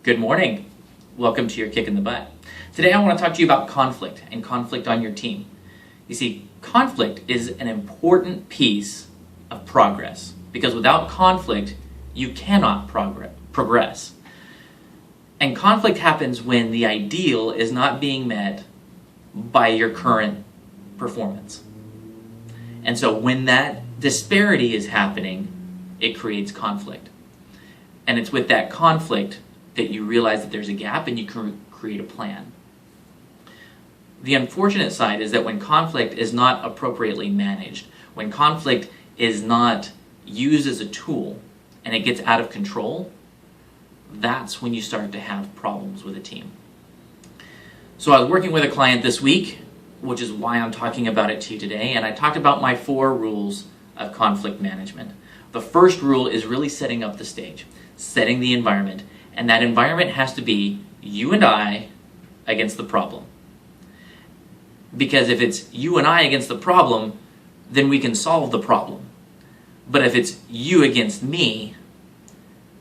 Good morning. Welcome to your Kick in the Butt. Today I want to talk to you about conflict and conflict on your team. You see, conflict is an important piece of progress because without conflict, you cannot progress. And conflict happens when the ideal is not being met by your current performance. And so when that disparity is happening, it creates conflict. And it's with that conflict that you realize that there's a gap and you can create a plan. The unfortunate side is that when conflict is not appropriately managed, when conflict is not used as a tool and it gets out of control, that's when you start to have problems with a team. So I was working with a client this week, which is why I'm talking about it to you today, and I talked about my 4 rules of conflict management. The first rule is really setting up the stage, setting the environment, and that environment has to be you and I against the problem. Because if it's you and I against the problem, then we can solve the problem. But if it's you against me,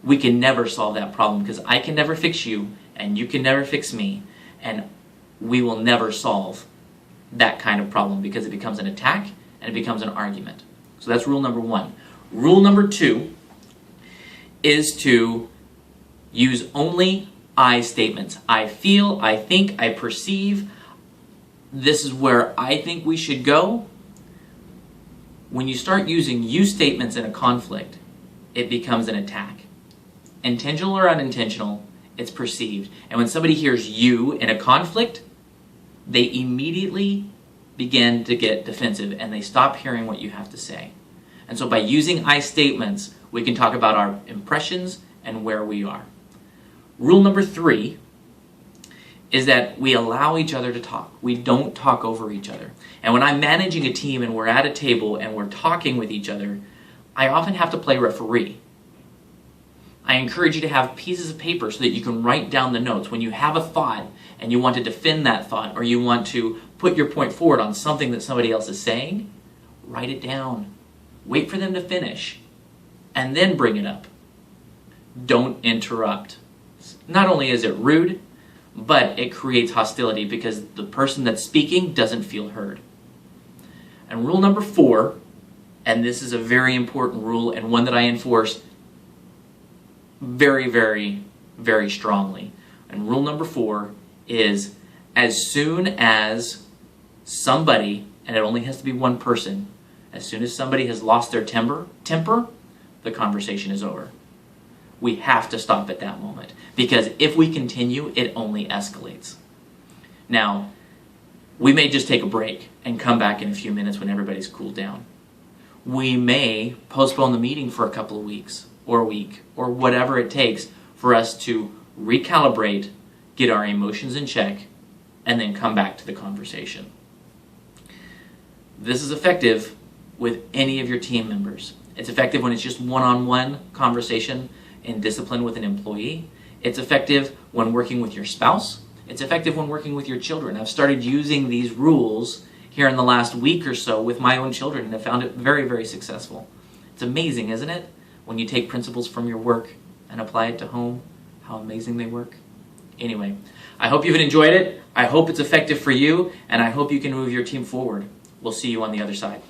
we can never solve that problem because I can never fix you and you can never fix me, and we will never solve that kind of problem because it becomes an attack and it becomes an argument. So that's rule number 1. Rule number 2 is to use only I statements. I feel, I think, I perceive. This is where I think we should go. When you start using you statements in a conflict, it becomes an attack. Intentional or unintentional, it's perceived. And when somebody hears you in a conflict, they immediately begin to get defensive and they stop hearing what you have to say. And so by using I statements, we can talk about our impressions and where we are. Rule number 3 is that we allow each other to talk. We don't talk over each other. And when I'm managing a team and we're at a table and we're talking with each other, I often have to play referee. I encourage you to have pieces of paper so that you can write down the notes. When you have a thought and you want to defend that thought or you want to put your point forward on something that somebody else is saying, write it down. Wait for them to finish and then bring it up. Don't interrupt. Not only is it rude, but it creates hostility because the person that's speaking doesn't feel heard. And rule number 4, and this is a very important rule and one that I enforce very, very, very strongly. And rule number 4 is as soon as somebody, and it only has to be one person, as soon as somebody has lost their temper, the conversation is over. We have to stop at that moment because if we continue, it only escalates. Now, we may just take a break and come back in a few minutes when everybody's cooled down. We may postpone the meeting for a couple of weeks or a week or whatever it takes for us to recalibrate, get our emotions in check, and then come back to the conversation. This is effective with any of your team members. It's effective when it's just one-on-one conversation in discipline with an employee. It's effective when working with your spouse. It's effective when working with your children. I've started using these rules here in the last week or so with my own children and I found it very, very successful. It's amazing, isn't it? When you take principles from your work and apply it to home, how amazing they work. Anyway, I hope you've enjoyed it. I hope it's effective for you and I hope you can move your team forward. We'll see you on the other side.